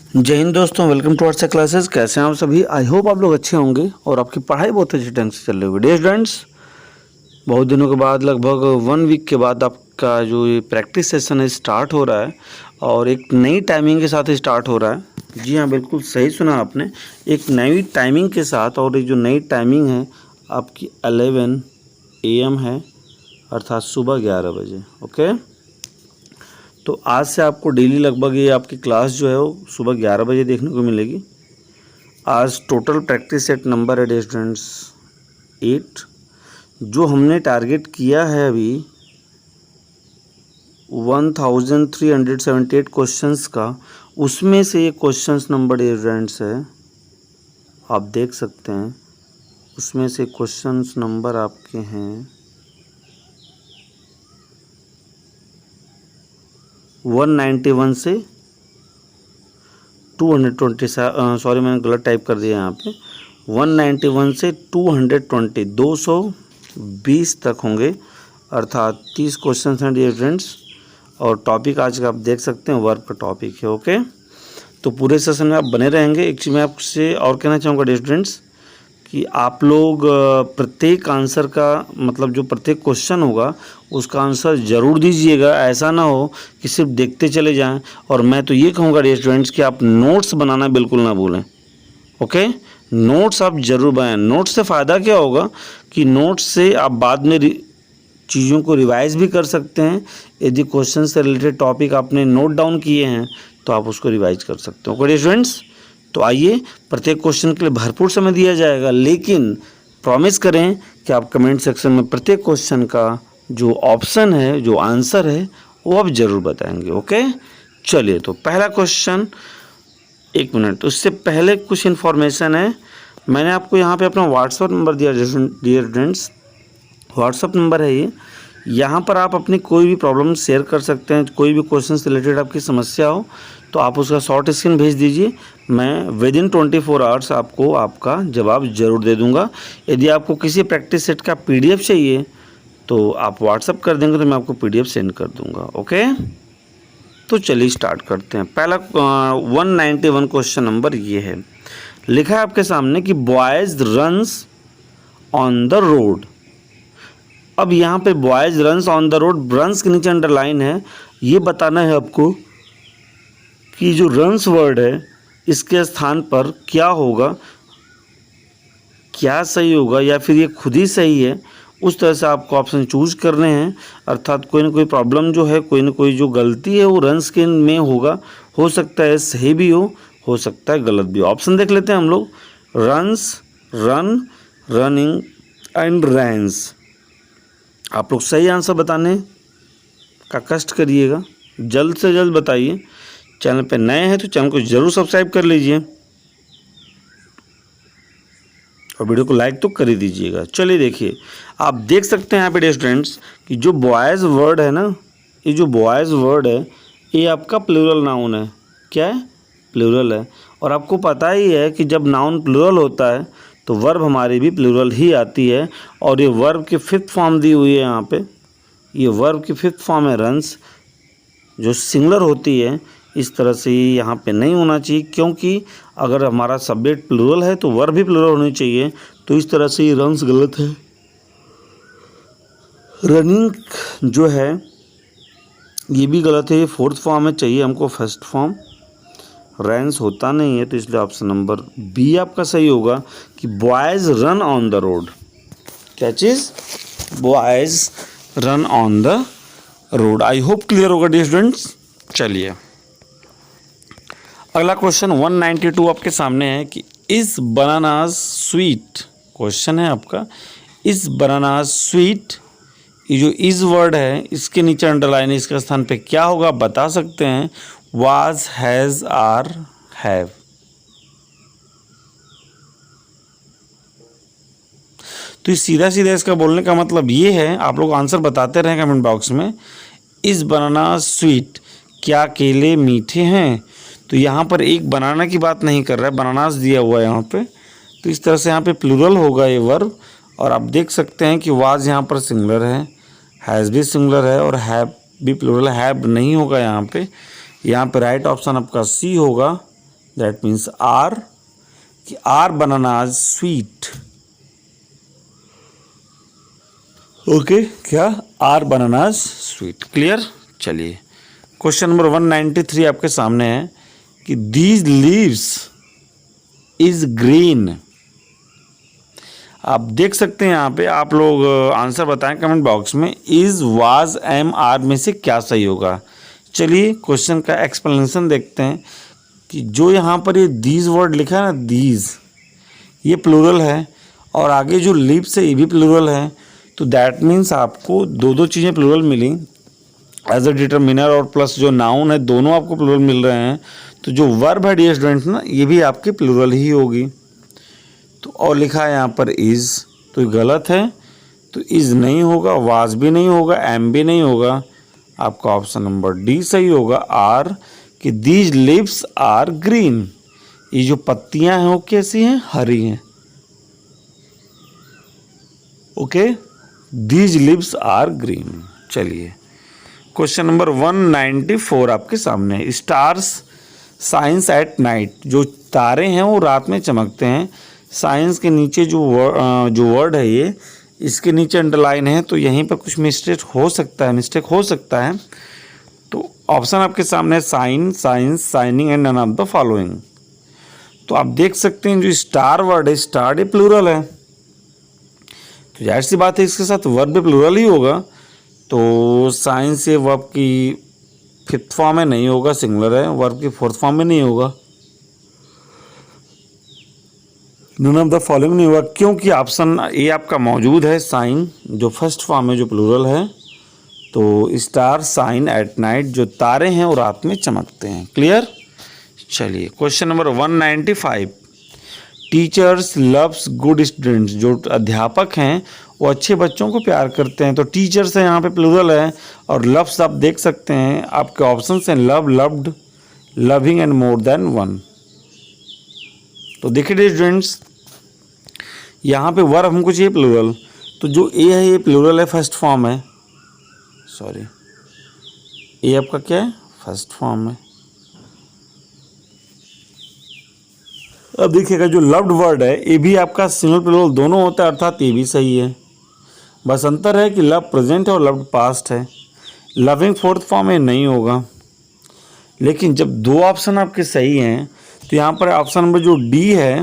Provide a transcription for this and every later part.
जय हिंद दोस्तों, welcome to our classes. कैसे हैं आप सभी? आई होप आप लोग अच्छे होंगे और आपकी पढ़ाई बहुत अच्छे ढंग से चल रही होगी। डियर स्टूडेंट्स, बहुत दिनों के बाद, लगभग 1 वीक के बाद आपका जो ये प्रैक्टिस सेशन है स्टार्ट हो रहा है और एक नई टाइमिंग के साथ स्टार्ट हो रहा है। जी हाँ, बिल्कुल सही सुना आपने, एक नई टाइमिंग के साथ। और ये जो नई टाइमिंग है आपकी 11 AM है, अर्थात सुबह 11 बजे। ओके, तो आज से आपको डेली लगभग ये आपकी क्लास जो है वो सुबह 11 बजे देखने को मिलेगी। आज टोटल प्रैक्टिस सेट नंबर है डियर स्टूडेंट्स 8। जो हमने टारगेट किया है अभी 1378 क्वेश्चंस का, उसमें से ये क्वेश्चंस नंबर डियर स्टूडेंट्स है, आप देख सकते हैं उसमें से क्वेश्चंस नंबर आपके हैं 191 से 220। सॉरी, मैंने गलत टाइप कर दिया यहाँ पे। 191 से 220 तक होंगे, अर्थात 30 क्वेश्चन हैं डियर फ्रेंड्स। और टॉपिक आज का आप देख सकते हैं वर्क का टॉपिक है। ओके, तो पूरे सेशन में आप बने रहेंगे। एक चीज़ मैं आपसे और कहना चाहूँगा डियर फ्रेंड्स कि आप लोग प्रत्येक आंसर का, मतलब जो प्रत्येक क्वेश्चन होगा उसका आंसर ज़रूर दीजिएगा। ऐसा ना हो कि सिर्फ देखते चले जाएं। और मैं तो ये कहूँगा डियर स्टूडेंट्स कि आप नोट्स बनाना बिल्कुल ना भूलें। ओके, नोट्स आप ज़रूर बनाएं। नोट्स से फ़ायदा क्या होगा कि नोट्स से आप बाद में चीज़ों को रिवाइज भी कर सकते हैं। यदि क्वेश्चन से रिलेटेड टॉपिक आपने नोट डाउन किए हैं तो आप उसको रिवाइज कर सकते हो। ओके डियर स्टूडेंट्स, तो आइए, प्रत्येक क्वेश्चन के लिए भरपूर समय दिया जाएगा, लेकिन प्रॉमिस करें कि आप कमेंट सेक्शन में प्रत्येक क्वेश्चन का जो ऑप्शन है, जो आंसर है, वो आप ज़रूर बताएंगे। ओके, चलिए, तो पहला क्वेश्चन, एक मिनट, उससे पहले कुछ इन्फॉर्मेशन है। मैंने आपको यहाँ पे अपना व्हाट्सअप नंबर दिया डियर फ्रेंड्स, व्हाट्सअप नंबर है ये। यहाँ पर आप अपनी कोई भी प्रॉब्लम शेयर कर सकते हैं। कोई भी क्वेश्चन से रिलेटेड आपकी समस्या हो तो आप उसका शॉर्ट स्क्रीन भेज दीजिए। मैं विदिन 24 आवर्स आपको आपका जवाब ज़रूर दे दूँगा। यदि आपको किसी प्रैक्टिस सेट का PDF चाहिए तो आप व्हाट्सअप कर देंगे तो मैं आपको PDF सेंड कर दूँगा। ओके, तो चलिए स्टार्ट करते हैं। पहला 191 क्वेश्चन नंबर ये है। लिखा है आपके सामने कि boys runs on the road. अब यहाँ पे boys runs on the road, runs के नीचे अंडरलाइन है। ये बताना है आपको कि जो रन्स वर्ड है इसके स्थान पर क्या होगा, क्या सही होगा या फिर ये खुद ही सही है। उस तरह से आपको ऑप्शन चूज करने हैं। अर्थात कोई ना कोई प्रॉब्लम जो है, कोई ना कोई जो गलती है वो रन्स के में होगा। हो सकता है सही भी हो सकता है गलत भी हो। ऑप्शन देख लेते हैं हम लोग। Runs, run, running and rans. आप लोग सही आंसर बताने का कष्ट करिएगा, जल्द से जल्द बताइए। चैनल पे नए हैं तो चैनल को जरूर सब्सक्राइब कर लीजिए और वीडियो को लाइक तो कर ही दीजिएगा। चलिए देखिए, आप देख सकते हैं यहाँ पे डियर स्टूडेंट्स कि जो बॉयज़ वर्ड है ना, ये जो बॉयज़ वर्ड है ये आपका प्लूरल नाउन है। क्या है? प्लूरल है। और आपको पता ही है कि जब नाउन प्लूरल होता है तो वर्ब हमारी भी प्लूरल ही आती है। और ये वर्ब की 5th फॉर्म दी हुई है यहाँ पे। ये वर्ब की 5th फॉर्म है रन्स, जो सिंगुलर होती है। इस तरह से यहाँ पे नहीं होना चाहिए, क्योंकि अगर हमारा सब्जेक्ट प्लूरल है तो वर्ब भी प्लूरल होनी चाहिए। तो इस तरह से ये रन्स गलत है। रनिंग जो है ये भी गलत है, ये 4th फॉर्म है, चाहिए हमको 1st फॉर्म। रैंस होता नहीं है, तो इसलिए ऑप्शन नंबर B आपका सही होगा कि boys run on the road. क्या चीज़? Boys run on the road. I hope clear होगा डियर स्टूडेंट्स। चलिए, अगला क्वेश्चन 192 आपके सामने है कि इस बनानास स्वीट। क्वेश्चन है आपका, इस बनानास स्वीट। ये जो इस वर्ड है इसके नीचे अंडरलाइन है, इसके स्थान पे क्या होगा आप बता सकते हैं। Was, has, are, have. तो सीधा सीधा इसका बोलने का मतलब ये है, आप लोग आंसर बताते रहें कमेंट बॉक्स में। इस बनाना स्वीट, क्या केले मीठे हैं? तो यहाँ पर एक बनाना की बात नहीं कर रहा है, बनानास दिया हुआ है यहाँ पे। तो इस तरह से यहाँ पे प्लूरल होगा ये वर्ब। और आप देख सकते हैं कि वाज यहाँ पर सिंगुलर है, हैज़ भी सिंगुलर है और हैव भी प्लूरल। हैव नहीं होगा यहाँ पे। यहाँ पे राइट ऑप्शन आपका C होगा दैट मीन्स आर, कि आर बनानाज स्वीट। ओके, क्या आर बनानाज स्वीट। क्लियर। चलिए क्वेश्चन नंबर 193 आपके सामने है कि दीज लीव्स इज ग्रीन। आप देख सकते हैं यहाँ पे, आप लोग आंसर बताएं कमेंट बॉक्स में। इज, वाज, एम, आर में से क्या सही होगा। चलिए क्वेश्चन का एक्सप्लेनेशन देखते हैं कि जो यहाँ पर ये दीज वर्ड लिखा है ना, दीज, ये प्लूरल है और आगे जो लीव्स है ये भी प्लूरल है। तो दैट मीन्स आपको दो दो चीज़ें प्लूरल मिली, एज अ डिटरमिनर और प्लस जो नाउन है दोनों आपको प्लूरल मिल रहे हैं। तो जो वर्ब है डियर स्टूडेंट्स ना, ये भी आपकी प्लूरल ही होगी। तो और लिखा है यहाँ पर इज़, तो ये गलत है। तो इज़ नहीं होगा, वाज भी नहीं होगा, एम भी नहीं होगा। आपका ऑप्शन नंबर डी सही होगा, आर, कि दीज लिव्स आर ग्रीन। ये जो पत्तियां हैं वो कैसी हैं, हरी हैं। Okay, these leaves are green. चलिए क्वेश्चन नंबर 194 आपके सामने है। स्टार्स साइंस एट नाइट, जो तारे हैं वो रात में चमकते हैं। साइंस के नीचे जो वर्ड है ये, इसके नीचे अंडरलाइन है, तो यहीं पर कुछ मिस्टेक हो सकता है। तो ऑप्शन आपके सामने है sign, signs, signing and none of the following. तो आप देख सकते हैं जो स्टार वर्ड है, स्टार ये प्लूरल है, तो जाहिर सी बात है इसके साथ वर्ब भी प्लूरल ही होगा। तो साइंस ये वर्ब की फिफ्थ फॉर्म में नहीं होगा, सिंगुलर है। वर्ब की फोर्थ फॉर्म में नहीं होगा। नन ऑफ द फॉलोइंग नहीं होगा, क्योंकि ऑप्शन ए आपका मौजूद है, साइन, जो फर्स्ट फॉर्म है, जो प्लूरल है। तो स्टार साइन एट नाइट, जो तारे हैं वो रात में चमकते हैं। क्लियर। चलिए question number 195, teachers loves good students, जो अध्यापक हैं वो अच्छे बच्चों को प्यार करते हैं। तो टीचर्स है यहाँ पे प्लूरल है, और लव्स आप देख सकते हैं आपके ऑप्शंस हैं love, loved, loving and more than one. तो देखिए स्टूडेंट्स, यहाँ पे वर्ब हमको चाहिए प्लूरल, तो जो ए है ये प्लूरल है, फर्स्ट फॉर्म है। सॉरी, ए आपका क्या है, फर्स्ट फॉर्म है। अब देखिएगा जो लव्ड वर्ड है ये भी आपका सिंगल प्लूरल दोनों होता है, अर्थात ये भी सही है। बस अंतर है कि लव प्रेजेंट है और लव्ड पास्ट है। लविंग फोर्थ फॉर्म में नहीं होगा। लेकिन जब दो ऑप्शन आपके सही हैं तो यहाँ पर ऑप्शन नंबर जो डी है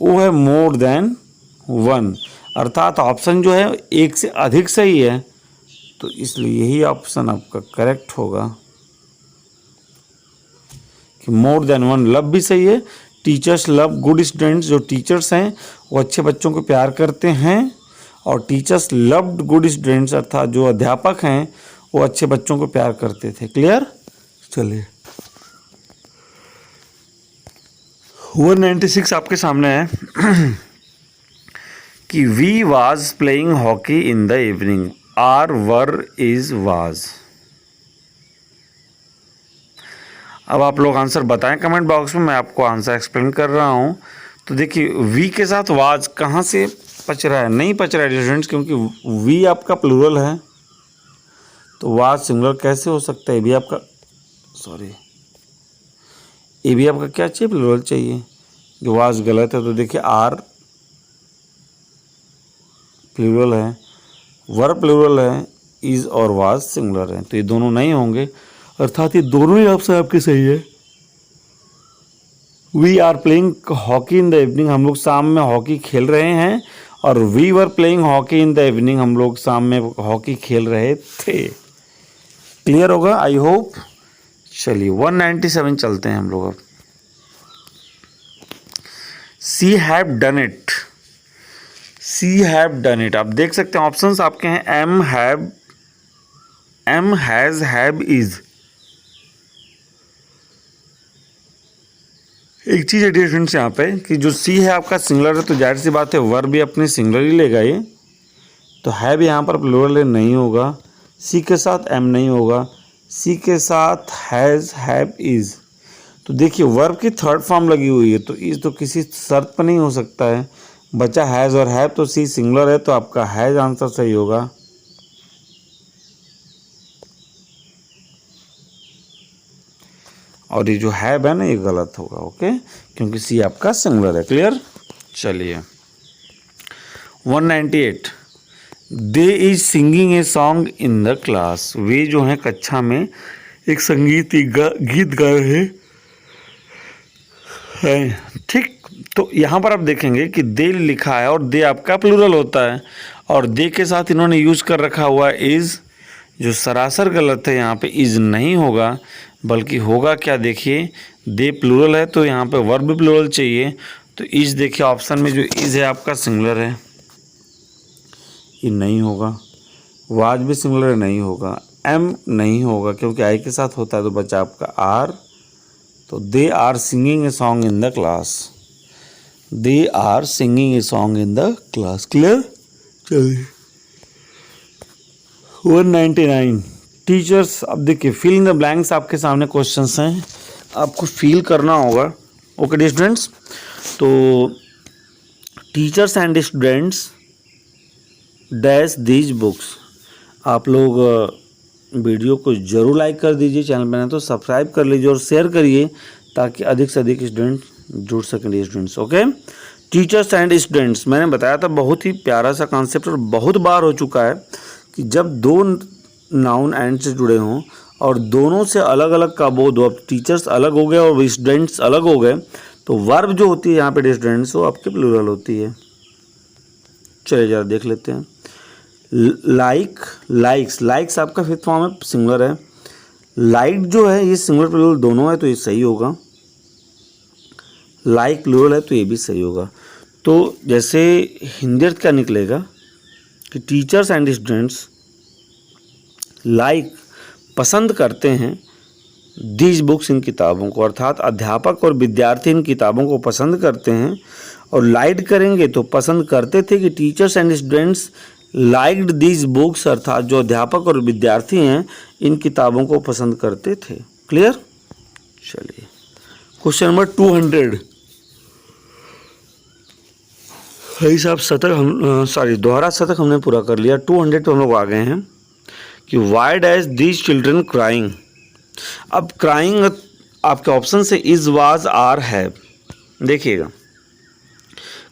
वो है मोर देन वन, अर्थात ऑप्शन जो है एक से अधिक सही है। तो इसलिए यही ऑप्शन आपका करेक्ट होगा कि मोर देन वन। लव भी सही है, टीचर्स लव गुड स्टूडेंट्स, जो टीचर्स हैं वो अच्छे बच्चों को प्यार करते हैं, और टीचर्स लव्ड गुड स्टूडेंट्स, अर्थात जो अध्यापक हैं वो अच्छे बच्चों को प्यार करते थे। क्लियर। चलिए 196 आपके सामने है कि we was playing hockey in the evening, are, were, is, was. अब आप लोग आंसर बताएं कमेंट बॉक्स में, मैं आपको आंसर एक्सप्लेन कर रहा हूं। तो देखिए वी के साथ वाज कहाँ से पच रहा है, नहीं पच रहा है स्टूडेंट्स, क्योंकि वी आपका प्लूरल है, तो वाज सिंगुलर कैसे हो सकता है। ये भी आपका ये भी आपका क्या चाहिए, प्लूरल चाहिए, जो वाज गलत है। तो देखिए आर प्लूरल है, वर्ब प्लूरल है, इज और वाज सिंगुलर है, तो ये दोनों नहीं होंगे, अर्थात ये दोनों ही ऑप्शन आपके सही है। We are playing hockey in the evening, हम लोग शाम में हॉकी खेल रहे हैं, और we were playing hockey in the evening, हम लोग शाम में हॉकी खेल रहे थे। क्लियर होगा आई होप। चलिए 197 चलते हैं हम लोग अब। She have done it, she have done it, आप देख सकते हैं ऑप्शंस आपके हैं am, have, am, has, have, is. एक चीज़ है डियर फ्रेंड्स यहाँ पे कि जो सी है आपका सिंगुलर है, तो जाहिर सी बात है वर्ब भी अपनी सिंगुलर ही लेगा ये, तो है भी यहाँ पर प्लूरल नहीं होगा। सी के साथ एम नहीं होगा, सी के साथ हैज़, हैव, इज़। तो देखिए वर्ब की थर्ड फॉर्म लगी हुई है, तो इज़ तो किसी शर्त पर नहीं हो सकता है। बचा हैज़ और हैव, तो सी सिंगुलर है, तो आपका हैज़ आंसर सही होगा। और ये जो हैव है ना ये गलत होगा, ओके, क्योंकि सी आपका सिंगुलर है। क्लियर। चलिए 198 they is singing a song in the class. वे जो हैं कक्षा में एक गीत गा रहे हैं, ठीक। तो यहाँ पर आप देखेंगे कि दे लिखा है और दे आपका प्लूरल होता है, और दे के साथ इन्होंने यूज कर रखा हुआ है इज, जो सरासर गलत है। यहाँ पे इज नहीं होगा, बल्कि होगा क्या, देखिए दे प्लूरल है तो यहाँ पे वर्ब भी प्लूरल चाहिए। तो इज देखिए ऑप्शन में जो इज है आपका सिंगुलर है, ये नहीं होगा। वाज भी सिंगुलर नहीं होगा। एम नहीं होगा क्योंकि आई के साथ होता है, तो बचा आपका आर। तो they are singing a song in the class. They are singing a song in the class. Clear. चलिए 199 टीचर्स। अब देखिए फिल इन द ब्लैंक्स आपके सामने क्वेश्चंस हैं, आपको फिल करना होगा। ओके डियर स्टूडेंट्स, तो teachers and students dash these books. आप लोग वीडियो को ज़रूर लाइक कर दीजिए, चैनल पर तो सब्सक्राइब कर लीजिए और शेयर करिए ताकि अधिक से अधिक स्टूडेंट जुड़ सकें students. Okay, teachers and students मैंने बताया था, बहुत ही प्यारा सा कॉन्सेप्ट और बहुत बार हो चुका है कि जब दो नाउन एंड से जुड़े हों और दोनों से अलग अलग का बोध हो, अब टीचर्स अलग हो गए और स्टूडेंट्स अलग हो गए, तो वर्ब जो होती है यहाँ पे स्टूडेंट्स वो आपके प्लूरल होती है। चलिए ज़रा देख लेते हैं। लाइक, लाइक्स, लाइक्स आपका फिफ्थ फॉर्म है, सिंगुलर है। लाइक जो है ये सिंगुलर प्लूरल दोनों है, तो ये सही होगा। लाइक प्लूरल है तो ये भी सही होगा। तो जैसे हिंदी अर्थ क्या निकलेगा कि टीचर्स एंड स्टूडेंट्स लाइक पसंद करते हैं दीज बुक्स इन किताबों को, अर्थात अध्यापक और विद्यार्थी इन किताबों को पसंद करते हैं। और लाइक करेंगे तो पसंद करते थे कि teachers and students liked these books, अर्थात जो अध्यापक और विद्यार्थी हैं इन किताबों को पसंद करते थे। क्लियर। चलिए क्वेश्चन नंबर 200। भाई साहब शतक हम दोहरा शतक हमने पूरा कर लिया। 200 पे हम लोग आ गए हैं कि why dash these children crying. अब क्राइंग आपके ऑप्शन से इज, वाज, आर, हैव। देखिएगा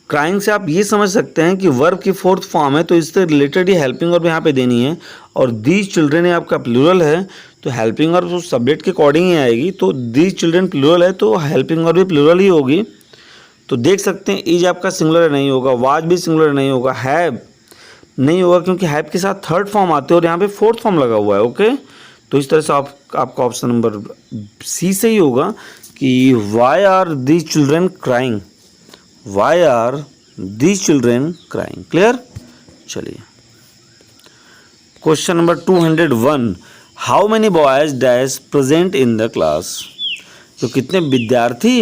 क्राइंग से आप ये समझ सकते हैं कि वर्ब की फोर्थ फॉर्म है, तो इससे रिलेटेड ही हेल्पिंग वर्ब यहाँ पे देनी है। और दीज चिल्ड्रन है आपका प्लूरल है, तो हेल्पिंग वर्ब सब्जेक्ट के अकॉर्डिंग ही आएगी। तो दीज चिल्ड्रन प्लूरल है तो हेल्पिंग वर्ब भी प्लूरल ही होगी। तो देख सकते हैं इज आपका सिंगुलर नहीं होगा, वाज भी सिंगुलर नहीं होगा, हैव नहीं होगा क्योंकि हैव के साथ थर्ड फॉर्म आते हैं और यहाँ पे फोर्थ फॉर्म लगा हुआ है। ओके, तो इस तरह से आपका ऑप्शन नंबर सी सही होगा कि why are these children crying. Why are these children crying. Clear. चलिए question number 201 how many boys dash present in the class. तो कितने विद्यार्थी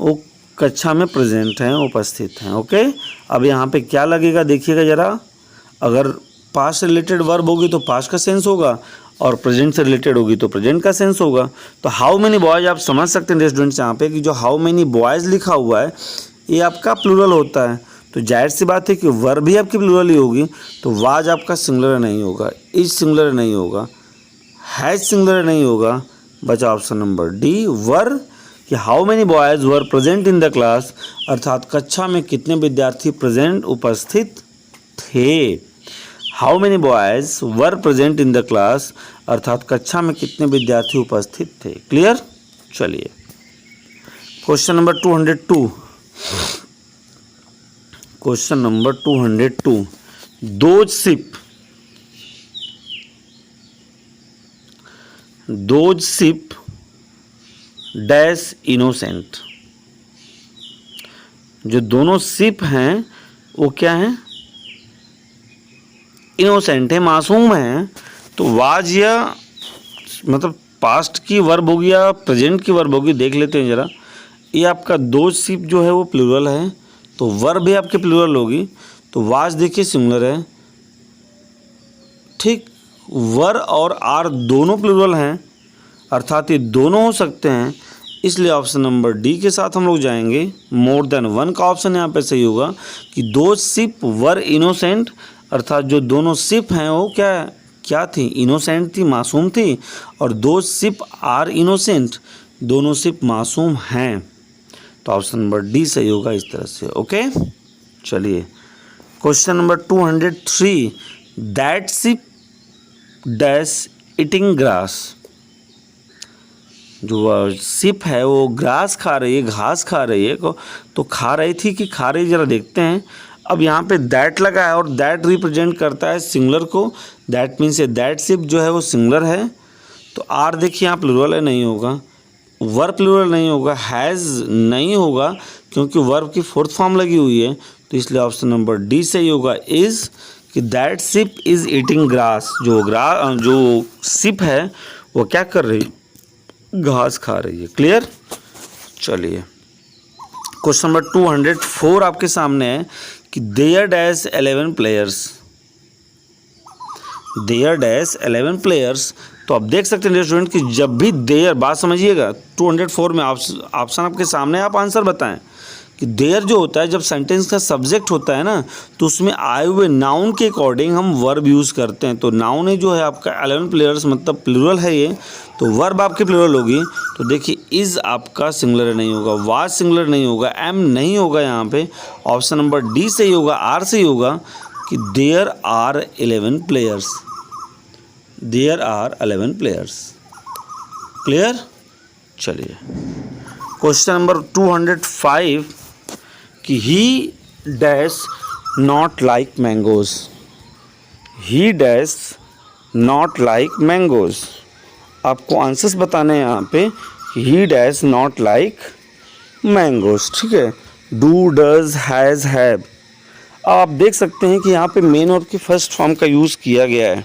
वो कक्षा में प्रेजेंट हैं, उपस्थित हैं। ओके, अब यहाँ पे क्या लगेगा देखिएगा ज़रा। अगर पास्ट से रिलेटेड वर्ब होगी तो पास्ट का सेंस होगा, और प्रेजेंट से रिलेटेड होगी तो प्रेजेंट का सेंस होगा। तो हाउ मेनी बॉयज आप समझ सकते हैं स्टूडेंट्स यहाँ पे कि जो हाउ मेनी बॉयज लिखा हुआ है ये आपका प्लूरल होता है, तो जाहिर सी बात है कि वर्ब भी आपकी प्लूरल ही होगी। तो वाज आपका सिंगुलर नहीं होगा, इज सिंगुलर नहीं होगा, हैज सिंगुलर नहीं होगा। बचा ऑप्शन नंबर डी वर, कि how many boys were present in the class, अर्थात कक्षा में कितने विद्यार्थी प्रेजेंट उपस्थित थे। How many boys were present in the class, अर्थात कक्षा में कितने विद्यार्थी उपस्थित थे। क्लियर। चलिए question number 202। Question number 202 those ship dash innocent. जो दोनों शिप हैं वो क्या हैं, इनोसेंट है, मासूम है। तो वाज या मतलब पास्ट की वर्ब होगी या प्रेजेंट की वर्ब होगी, देख लेते हैं ज़रा। ये आपका दोज शिप जो है वो प्लूरल है, तो वर्ब भी आपके प्लूरल होगी। तो वाज देखिए सिंगुलर है, ठीक। वर और आर दोनों प्लूरल हैं, अर्थात ये दोनों हो सकते हैं, इसलिए ऑप्शन नंबर डी के साथ हम लोग जाएंगे। मोर देन वन का ऑप्शन यहाँ पे सही होगा कि दो शिप वर इनोसेंट, अर्थात जो दोनों शिप हैं वो क्या थी, इनोसेंट थी, मासूम थी। और दो शिप आर इनोसेंट, दोनों सिर्फ मासूम हैं, तो ऑप्शन नंबर डी सही होगा इस तरह से। ओके, चलिए question number 203, that ship dash eating grass. जो शिप है वो ग्रास खा रही है, घास खा रही है, तो खा रही थी कि खा रही, जरा देखते हैं। अब यहाँ पे दैट लगा है और दैट रिप्रेजेंट करता है सिंगुलर को, दैट मीन्स ये दैट शिप जो है वो सिंगुलर है। तो आर देखिए यहाँ प्लूरल है, नहीं होगा। वर्ब प्लूरल नहीं होगा, हैज़ नहीं होगा क्योंकि वर्ब की फोर्थ फॉर्म लगी हुई है, तो इसलिए ऑप्शन नंबर डी सही होगा। इज़ कि that ship is eating grass. जो शिप है वो क्या कर रही, घास खा रही है। क्लियर, चलिए क्वेश्चन नंबर 204 आपके सामने है कि there dash 11 players. There dash 11 players, तो आप देख सकते हैं स्टूडेंट कि जब भी देयर, बात समझिएगा, 204 में ऑप्शन आपके सामने, आप आंसर बताएं कि देयर जो होता है जब सेंटेंस का सब्जेक्ट होता है ना, तो उसमें आए हुए नाउन के अकॉर्डिंग हम वर्ब यूज़ करते हैं। तो नाउन है जो है आपका 11 प्लेयर्स, मतलब प्लूरल है ये, तो वर्ब आपकी प्लूरल होगी। तो देखिए इज़ आपका सिंगुलर नहीं होगा, वाज सिंगुलर नहीं होगा, एम नहीं होगा, यहाँ पे ऑप्शन नंबर डी सही होगा, आर सही होगा कि there are 11 players. There are 11 players. Clear, चलिए क्वेश्चन नंबर 205 कि he dash not like mangoes. He dash not like mangoes, आपको आंसर्स बताने हैं यहाँ पे। He dash not like mangoes, ठीक है। Do, does, has, have. आप देख सकते हैं कि यहाँ पे मेन वर्ब की फर्स्ट फॉर्म का यूज़ किया गया है,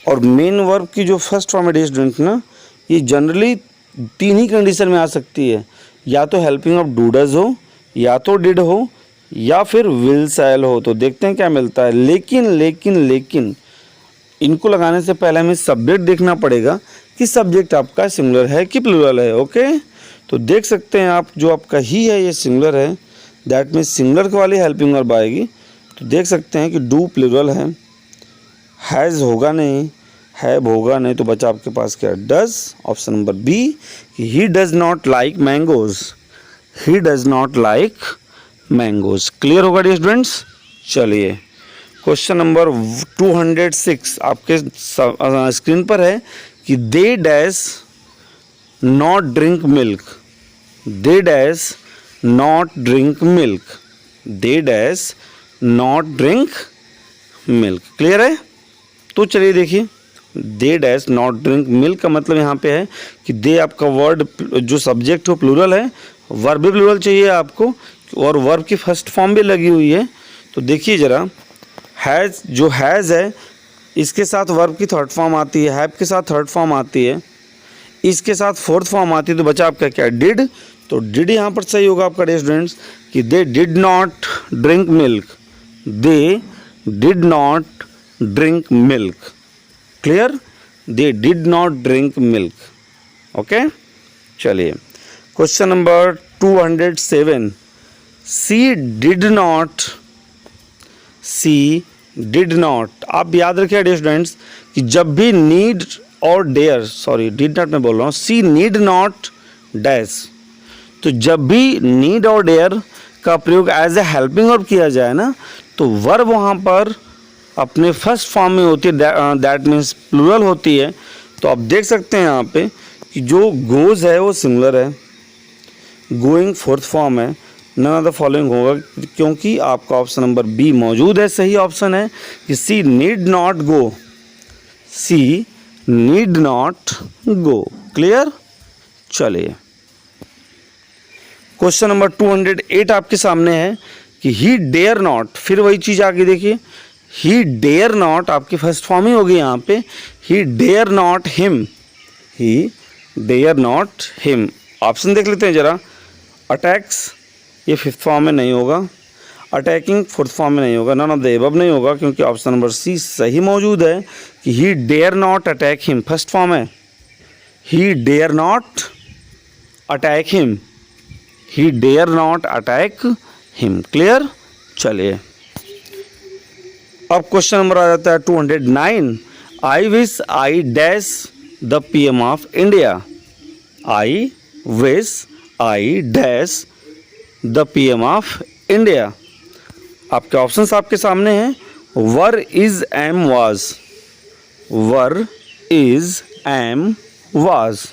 और मेन वर्ब की जो फर्स्ट फॉर्म है स्टूडेंट ना, ये जनरली 3 ही कंडीशन में आ सकती है, या तो हेल्पिंग ऑफ डू डज हो, या तो डिड हो, या फिर विल शैल हो। तो देखते हैं क्या मिलता है। लेकिन इनको लगाने से पहले हमें सब्जेक्ट देखना पड़ेगा कि सब्जेक्ट आपका सिंगुलर है कि प्लूरल है। ओके, तो देख सकते हैं आप जो आपका ही है ये सिंगुलर है, दैट मीन्स सिंगुलर वाली हेल्पिंग वर्ब आएगी। तो देख सकते हैं कि डू प्लूरल है, हैज़ होगा नहीं, हैव होगा नहीं, तो बचा आपके पास क्या, डज। ऑप्शन नंबर बी कि he does not like mangoes. He does not like mangoes. Clear होगा डियर स्टूडेंट्स। चलिए क्वेश्चन नंबर 206 आपके स्क्रीन पर है कि they dash not drink milk. They dash not drink milk. They dash not drink milk. Clear है, तो चलिए देखिए, they dash not drink milk का मतलब यहाँ पे है कि दे आपका वर्ड जो सब्जेक्ट हो प्लूरल है, वर्ब भी प्लूरल चाहिए आपको, और वर्ब की फर्स्ट फॉर्म भी लगी हुई है। तो देखिए ज़रा, हैज़ जो हैज़ है इसके साथ वर्ब की थर्ड फॉर्म आती है, हैव के साथ थर्ड फॉर्म आती है, इसके साथ फोर्थ फॉर्म आती है, तो बचा आपका क्या, डिड। तो डिड यहाँ पर सही होगा आपका डियर स्टूडेंट्स कि they did not drink milk. They did not drink milk. Clear, they did not drink milk. Okay, चलिए question number 207 she did not. She did not, आप याद रखिए डियर स्टूडेंट्स कि जब भी नीड और डेयर, सॉरी डिड नॉट मैं बोल रहा हूँ, सी नीड नॉट डैश, तो जब भी नीड और डेयर का प्रयोग एज ए हेल्पिंग वर्ब किया जाए ना, तो वर्ब वहाँ पर अपने फर्स्ट फॉर्म में होती है, दैट मीन्स प्लूरल होती है। तो आप देख सकते हैं यहाँ पे कि जो गोज है वो सिंगुलर है, गोइंग फोर्थ फॉर्म है, नन ऑफ द फॉलोइंग होगा क्योंकि आपका ऑप्शन नंबर बी मौजूद है, सही ऑप्शन है कि she need not go. She need not go. Clear, चलिए क्वेश्चन नंबर 208 आपके सामने है कि ही डेयर नॉट, फिर वही चीज़ आगे देखिए, ही डेयर नॉट आपकी फर्स्ट फॉर्म ही होगी यहाँ पे, he dare not him. He dare not him. Option देख लेते हैं ज़रा, अटैक्स ये फिफ्थ फॉर्म में नहीं होगा, अटैकिंग फोर्थ फॉर्म में नहीं होगा, नन ऑफ द एबव नहीं होगा क्योंकि ऑप्शन नंबर सी सही मौजूद है कि he dare not attack him, first form है, he dare not attack him. He dare not attack him. Clear, चलिए अब क्वेश्चन नंबर आ जाता है 209 I wish I dash the PM of India. I wish I dash the PM of India. आपके options आपके सामने हैं, were is am was, were is am was.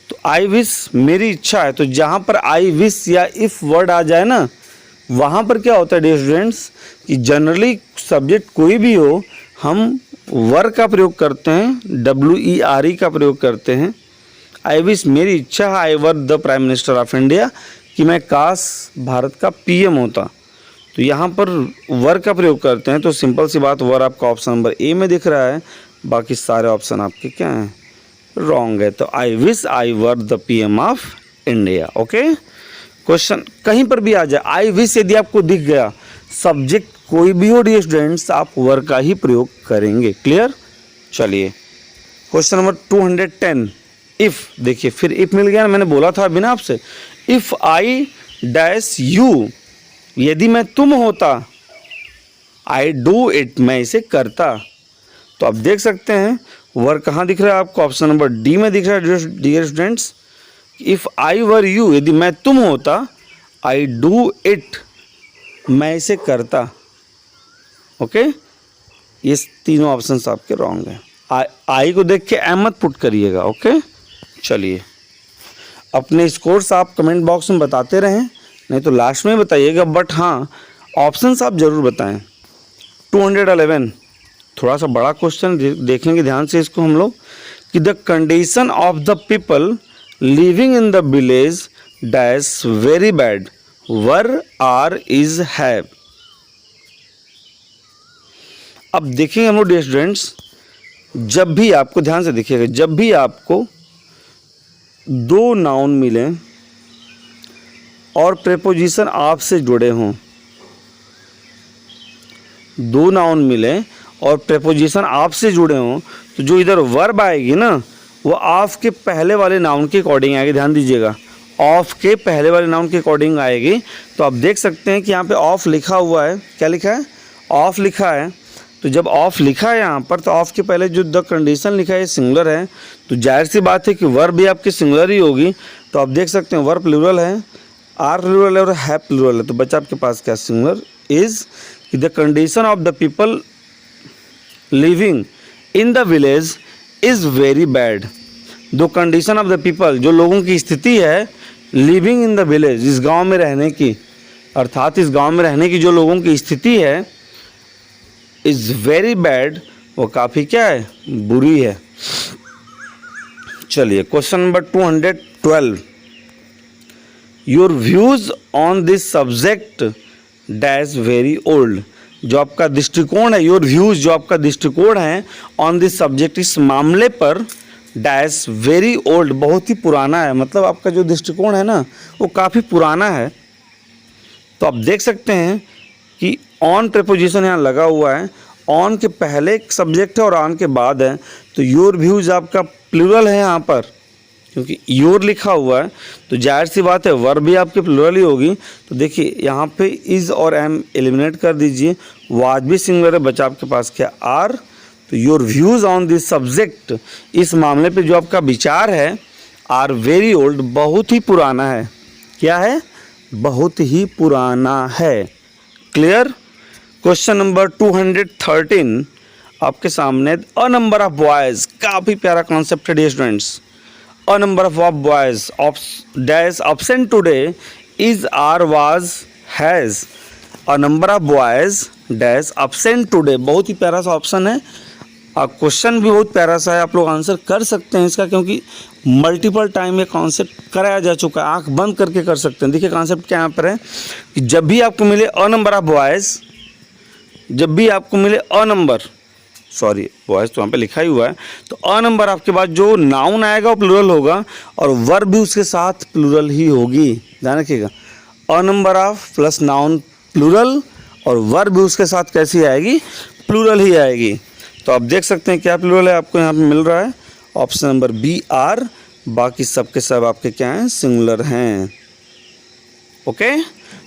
तो आई विश मेरी इच्छा है, तो जहाँ पर आई विश या इफ वर्ड आ जाए ना, वहाँ पर क्या होता है डियर स्टूडेंट्स कि जनरली सब्जेक्ट कोई भी हो, हम वर का प्रयोग करते हैं, WERE का प्रयोग करते हैं। आई विश मेरी इच्छा है, I were the prime minister of India, कि मैं काश भारत का PM होता। तो यहाँ पर वर का प्रयोग करते हैं, तो सिंपल सी बात, वर आपका ऑप्शन नंबर ए में दिख रहा है, बाकी सारे ऑप्शन आपके क्या हैं, रॉन्ग है। तो I wish I were the PM of India. Okay, question कहीं पर भी आ जाए, आई विश यदि आपको दिख गया, सब्जेक्ट कोई भी हो डियर स्टूडेंट्स, आप वर का ही प्रयोग करेंगे। क्लियर? चलिए क्वेश्चन नंबर 210, इफ। देखिए फिर इफ मिल गया ना, मैंने बोला था अभी ना आपसे, इफ आई डैश यू, यदि मैं तुम होता, आई डू इट, मैं इसे करता। तो आप देख सकते हैं वर कहाँ दिख रहा है आपको, ऑप्शन नंबर डी में दिख रहा है dear students. If I were you, यदि मैं तुम होता, आई डू इट, मैं इसे करता। ओके, ये तीनों ऑप्शंस आपके रॉन्ग हैं। आई को देख के एम मत पुट करिएगा। ओके, चलिए अपने स्कोर्स आप कमेंट बॉक्स में बताते रहें, नहीं तो लास्ट में बताइएगा, बट हाँ ऑप्शंस आप ज़रूर बताएं। 211, थोड़ा सा बड़ा क्वेश्चन देख लेंगे ध्यान से इसको हम लोग, कि the condition of the people living in the village dash very bad, were are is have. अब देखेंगे हम लोग डियर स्टूडेंट्स, जब भी आपको ध्यान से देखिएगा, जब भी आपको दो नाउन मिले और प्रेपोजिशन आप से जुड़े हों, दो नाउन मिले और प्रेपोजिशन आप से जुड़े हों, तो जो इधर वर्ब आएगी ना, वो ऑफ के पहले वाले नाउन के अकॉर्डिंग आएगी। ध्यान दीजिएगा, ऑफ के पहले वाले नाउन के अकॉर्डिंग आएगी। तो आप देख सकते हैं कि यहाँ पे ऑफ लिखा हुआ है, क्या लिखा है, ऑफ लिखा है। तो जब ऑफ लिखा है यहाँ पर, तो ऑफ के पहले जो द कंडीशन लिखा है सिंगुलर है, तो जाहिर सी बात है कि वर्ब भी आपकी सिंगुलर ही होगी। तो आप देख सकते हैं वर्ब प्लूरल है, आर प्लूरल है और हैव प्लूरल है। तो बच्चा आपके पास क्या सिंगुलर इज, कि the condition of the people living in the village is very bad. दो कंडीशन ऑफ द पीपल, जो लोगों की स्थिति है लिविंग इन द विलेज, इस गांव में रहने की, अर्थात इस गांव में रहने की जो लोगों की स्थिति है, इज़ वेरी बैड, वो काफ़ी क्या है, बुरी है। चलिए question number 212, your views on this subject dash very old. जो आपका दृष्टिकोण है, योर व्यूज़ जो आपका दृष्टिकोण है ऑन दिस सब्जेक्ट, इस मामले पर, डैश वेरी ओल्ड, बहुत ही पुराना है। मतलब आपका जो दृष्टिकोण है ना, वो काफ़ी पुराना है। तो आप देख सकते हैं कि ऑन प्रेपोजिशन यहाँ लगा हुआ है, ऑन के पहले एक सब्जेक्ट है और ऑन के बाद है। तो योर व्यूज़ आपका प्लूरल है यहाँ पर, क्योंकि योर लिखा हुआ है, तो जाहिर सी बात है वर्ब भी आपकी प्लूरल ही होगी। तो देखिए यहाँ पे इज़ और एम एलिमिनेट कर दीजिए, वाज भी सिंगुलर है, बचा आपके पास क्या, आर। तो your views on this subject, इस मामले पे जो आपका विचार है, आर वेरी ओल्ड, बहुत ही पुराना है। क्या है, बहुत ही पुराना है। क्लियर? क्वेश्चन नंबर 213 आपके सामने, अ नंबर ऑफ बॉयज़, काफ़ी प्यारा कॉन्सेप्ट है dear students. A number of boys of dash absent today is are was has. A number of boys dash absent today, बहुत ही प्यारा सा ऑप्शन है। क्वेश्चन भी बहुत प्यारा सा है, आप लोग आंसर कर सकते हैं इसका, क्योंकि मल्टीपल टाइम ये कॉन्सेप्ट कराया जा चुका है, आंख बंद करके कर सकते हैं। देखिए कॉन्सेप्ट क्या यहाँ पर है, कि जब भी आपको मिले अ नंबर ऑफ बॉयज़, जब भी आपको मिले अ नंबर, सॉरी बॉयज़ तो यहाँ पे लिखा ही हुआ है, तो अ नंबर आपके बाद जो नाउन आएगा वो प्लूरल होगा और वर्ब भी उसके साथ प्लूरल ही होगी। ध्यान रखिएगा, a number of plus noun plural और वर्ब भी उसके साथ कैसी आएगी, प्लूरल ही आएगी। तो आप देख सकते हैं क्या प्लूरल है आपको यहाँ पे मिल रहा है, ऑप्शन नंबर बी आर, बाकी सब के सब आपके क्या हैं, सिंगुलर हैं। ओके,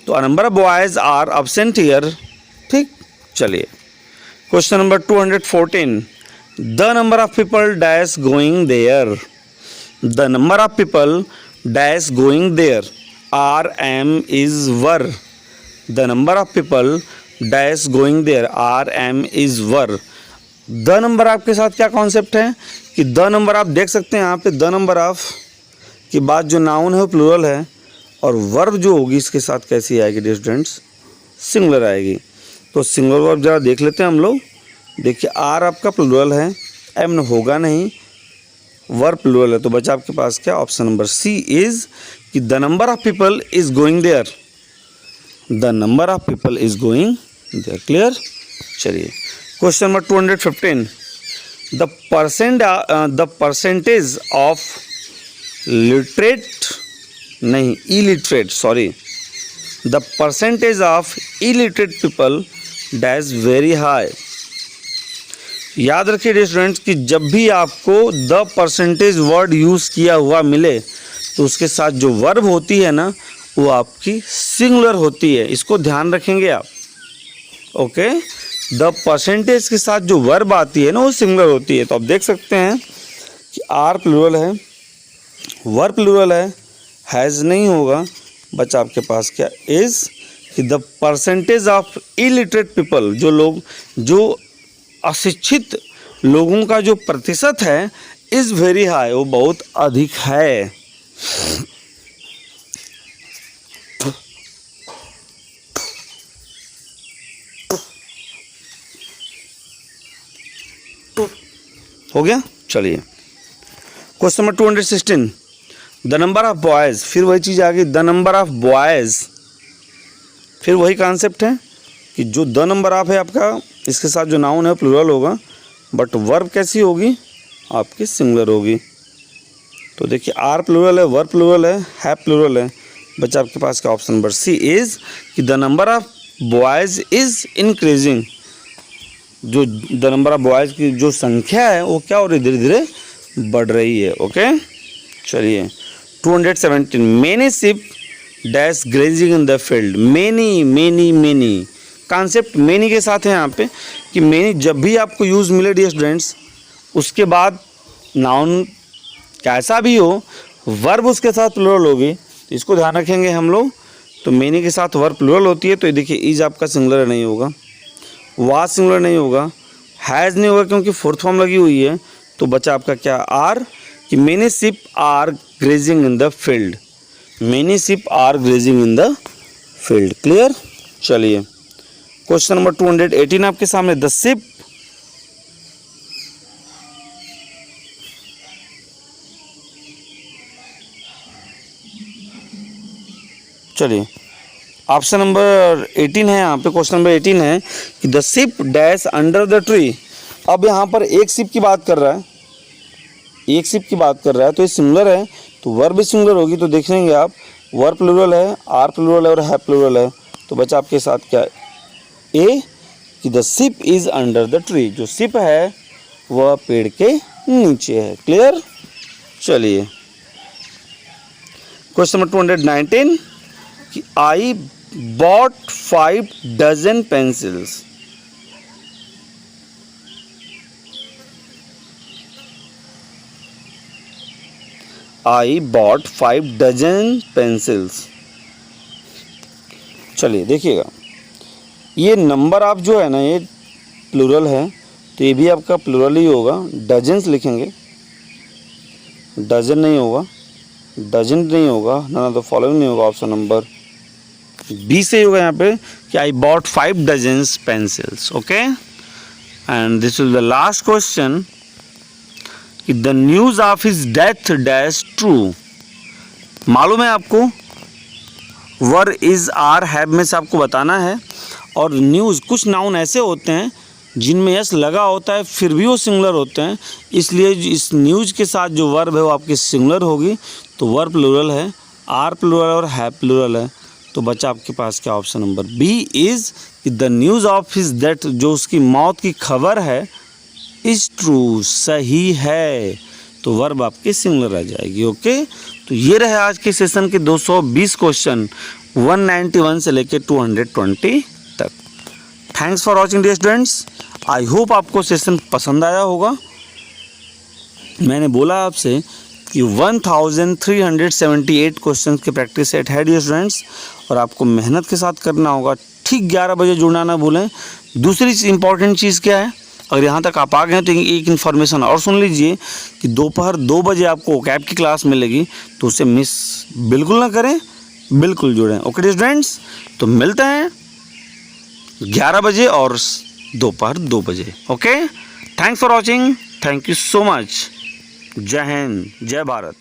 तो a number of boys are absent here. ठीक, चलिए question number 214, the number of people dash going there. The number of people dash going there, are am is were, the number of people dash going there, are am is were. The number of के साथ क्या concept है कि the number of देख सकते हैं यहाँ पे, द नंबर ऑफ की बात जो नाउन है वो प्लूरल है, और वर्ब जो होगी इसके साथ कैसी आएगी डियर स्टूडेंट्स, सिंगुलर आएगी। तो सिंगुलर वर्ब जरा देख लेते हैं हम लोग। देखिए आर आपका प्लूरल है, एम होगा नहीं, वर्ब प्लूरल है, तो बचा आपके पास क्या, ऑप्शन नंबर सी इज कि the number of people is going there, the number of people is going there. Clear. चलिए question number 215, the percentage of literate नहीं illiterate, sorry, the percentage of illiterate people dash very high. याद रखिए dear students कि जब भी आपको the percentage word use किया हुआ मिले तो उसके साथ जो वर्ब होती है ना वो आपकी सिंगुलर होती है, इसको ध्यान रखेंगे आप। ओके, द परसेंटेज के साथ जो वर्ब आती है ना वो सिंगुलर होती है। तो आप देख सकते हैं कि आर प्लूरल है, वर्ब प्लूरल है, हैज़ नहीं होगा, बचा आपके पास क्या, इज़, कि the percentage of illiterate people, जो लोग, जो अशिक्षित लोगों का जो प्रतिशत है, इज़ वेरी हाई, वो बहुत अधिक है। हो गया। चलिए question number 216, the number of boys, फिर वही चीज़ आ गई, द नंबर ऑफ बॉयज़, फिर वही कॉन्सेप्ट है कि जो द नंबर ऑफ है आपका, इसके साथ जो नाउन है प्लूरल होगा, बट वर्ब कैसी होगी, आपकी सिंगुलर होगी। तो देखिए आर प्लूरल है, वर्ब प्लूरल है प्लूरल है, बच्चा आपके पास का ऑप्शन नंबर सी इज़ कि the number of boys is increasing, जो द नंबर ऑफ बॉयज़ की जो संख्या है वो क्या हो रही है, धीरे धीरे बढ़ रही है। ओके, चलिए 217, many ship dash grazing in the field, many many many, concept many के साथ है यहाँ पे कि मेनी जब भी आपको यूज़ मिले डियर स्टूडेंट्स, उसके बाद नाउन कैसा भी हो, वर्ब उसके साथ प्लूरल होगी, तो इसको ध्यान रखेंगे हम लोग। तो मेनी के साथ वर्ब प्लूरल होती है, तो ये देखिए इज आपका सिंगुलर नहीं होगा, वाज सिंगुलर नहीं होगा, हैज़ नहीं होगा क्योंकि फोर्थ फॉर्म लगी हुई है, तो बचा आपका क्या, आर, कि many ship are grazing in the field, many ship are grazing in the field. Clear. चलिए क्वेश्चन नंबर 218 आपके सामने, द शिप, चलिए ऑप्शन नंबर 18 है यहाँ पे, क्वेश्चन नंबर 18 है कि the ship dash under the tree. अब यहाँ पर एक शिप की बात कर रहा है, एक शिप की बात कर रहा है, तो ये सिंगुलर है, तो वर्ब भी सिंगुलर होगी, तो देख लेंगे आप, वर्ब प्लूरल है, आर प्लूरल है और है प्लूरल है, तो बचा आपके साथ क्या, ए, कि the ship is under the tree, जो शिप है वह पेड़ के नीचे है। क्लियर। चलिए क्वेश्चन नंबर 219 कि I bought 5 dozen pencils, I bought 5 dozen pencils. चलिए देखिएगा, ये नंबर ऑफ जो है ना ये प्लूरल है, तो ये भी आपका प्लूरल ही होगा, डजन्स लिखेंगे, डजन नहीं होगा, डजन नहीं होगा, ना तो फॉलोइंग नहीं होगा, ऑप्शन नंबर बी से होगा यहाँ पे कि I bought 5 dozens pencils. Okay, and this is the last question कि the news of his death dash true. मालूम है आपको, वर इज आर हैव में से आपको बताना है, और न्यूज़, कुछ नाउन ऐसे होते हैं जिनमें यस लगा होता है फिर भी वो सिंगुलर होते हैं, इसलिए इस न्यूज़ के साथ जो वर्ब है वो आपकी सिंगुलर होगी, तो वर्ब प्लूरल है, आर प्लूरल और हैव प्लूरल है, तो बचा आपके पास क्या, ऑप्शन नंबर बी इज़ कि the news of his death, जो उसकी मौत की खबर है, इज़ ट्रू, सही है, तो वर्ब आपकी सिंगुलर आ जाएगी। ओके, तो ये रहे आज के सेशन के 220 क्वेश्चन 191 से लेकर 220 तक। Thanks for watching dear students, I hope आपको सेशन पसंद आया होगा। मैंने बोला आपसे कि 1378 क्वेश्चन की प्रैक्टिस सेट है डियर स्टूडेंट्स, और आपको मेहनत के साथ करना होगा। ठीक 11 बजे जुड़ना ना भूलें। दूसरी इंपॉर्टेंट चीज़ क्या है, अगर यहाँ तक आप आ गए हैं तो एक इन्फॉर्मेशन और सुन लीजिए कि दोपहर 2 बजे आपको ओकैब की क्लास मिलेगी, तो उसे मिस बिल्कुल ना करें, बिल्कुल जुड़ें। ओके डियर स्टूडेंट्स, तो मिलते हैं 11 बजे और दोपहर 2 बजे। Okay, thanks for watching, thank you so much. जय हिंद, जय भारत।